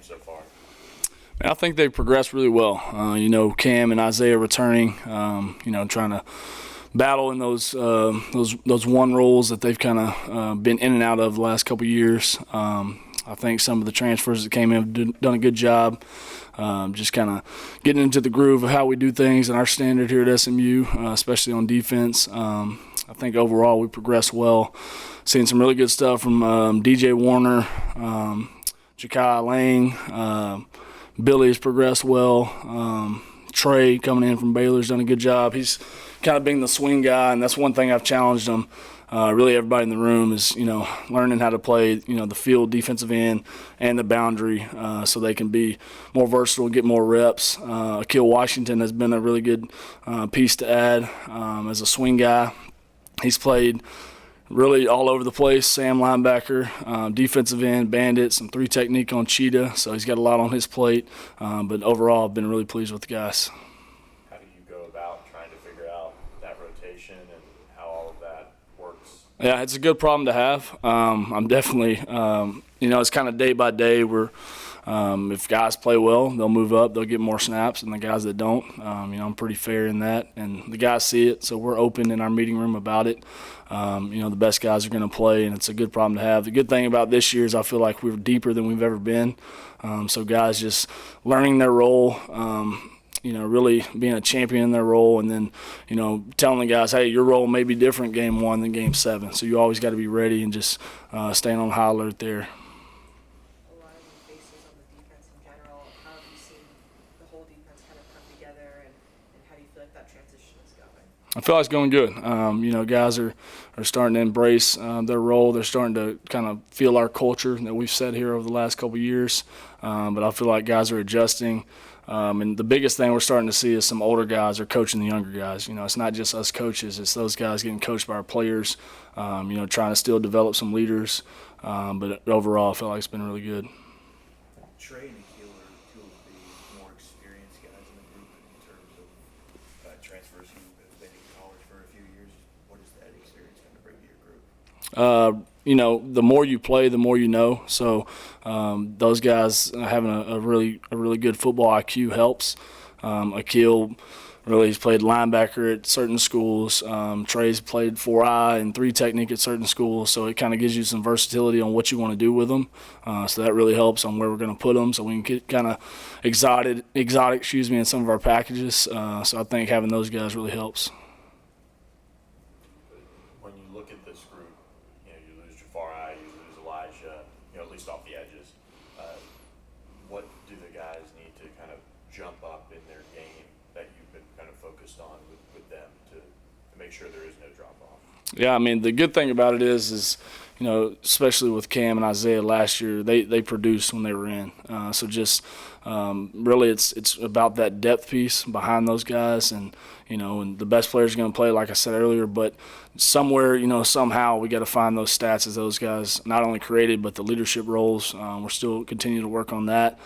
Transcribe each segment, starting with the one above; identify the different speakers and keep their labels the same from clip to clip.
Speaker 1: so far?
Speaker 2: I think they've progressed really well. Cam and Isaiah returning, trying to battle in those one roles that they've kind of been in and out of the last couple of years. I think some of the transfers that came in have done a good job, just kind of getting into the groove of how we do things and our standard here at SMU, especially on defense. I think overall we progressed well. Seeing some really good stuff from DJ Warner, Jahfari Lang. Billy's progressed well. Trey coming in from Baylor's done a good job. He's kind of being the swing guy, and that's one thing I've challenged him. Really everybody in the room is, learning how to play, the field defensive end and the boundary so they can be more versatile, get more reps. Akil Washington has been a really good piece to add as a swing guy. He's played really all over the place. Sam linebacker, defensive end, bandit, some 3 technique on cheetah. So he's got a lot on his plate. But overall, I've been really pleased with the guys.
Speaker 1: How do you go about trying to figure out that rotation and how all of that works?
Speaker 2: Yeah, it's a good problem to have. I'm definitely, it's kind of day by day. If guys play well, they'll move up, they'll get more snaps, and the guys that don't, I'm pretty fair in that. And the guys see it, so we're open in our meeting room about it. The best guys are going to play, and it's a good problem to have. The good thing about this year is I feel like we're deeper than we've ever been. So guys just learning their role, really being a champion in their role, and then, telling the guys, hey, your role may be different game 1 than game 7. So you always got to be ready and just staying on high alert there. I feel like it's going good. Guys are starting to embrace their role. They're starting to kind of feel our culture that we've set here over the last couple of years. But I feel like guys are adjusting. And the biggest thing we're starting to see is some older guys are coaching the younger guys. It's not just us coaches. It's those guys getting coached by our players, trying to still develop some leaders. But overall, I feel like it's been really good.
Speaker 3: Trey and Akil are 2 of the more experienced guys in the group in terms of transfers who have been in college for a few years. What is that experience going to bring to your group?
Speaker 2: The more you play, the more you know. So those guys having a really good football IQ helps. Akil really he's played linebacker at certain schools. Trey's played 4I and 3 technique at certain schools. So it kind of gives you some versatility on what you want to do with them. So that really helps on where we're going to put them. So we can get kind of exotic, in some of our packages. So I think having those guys really helps.
Speaker 1: When you look at this group, you lose Jahfari, you lose Elijah, at least off the edges. What do the guys need to kind of jump up in their game that you've been kind of focused on with them to make sure there is no drop-off?
Speaker 2: Yeah, the good thing about it is especially with Cam and Isaiah last year, they produced when they were in. So just really it's about that depth piece behind those guys, and the best players are going to play, like I said earlier, but somewhere, somehow we got to find those stats as those guys not only created, but the leadership roles. We're still continuing to work on that.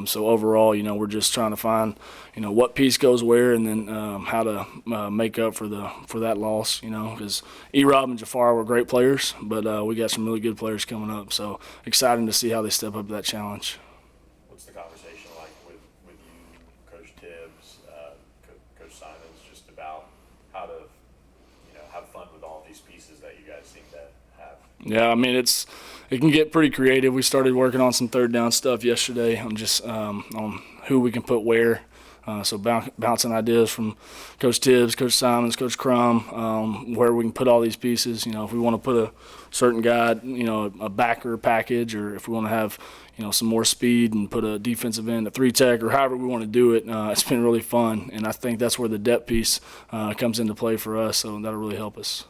Speaker 2: So overall, we're just trying to find, what piece goes where, and then how to make up for that loss, because E-Rob and Jahfari were great players, but we got some really good players coming up. So exciting to see how they step up to that challenge.
Speaker 1: What's the conversation like with you, Coach Tibbs, Coach Simons, just about how to, have fun with all these pieces that you guys seem to have?
Speaker 2: Yeah, it can get pretty creative. We started working on some 3rd down stuff yesterday on just on who we can put where. So bouncing ideas from Coach Tibbs, Coach Simons, Coach Crum, where we can put all these pieces. If we want to put a certain guy, a backer package, or if we want to have, some more speed and put a defensive end, a 3 tech, or however we want to do it. It's been really fun, and I think that's where the depth piece comes into play for us. So that'll really help us.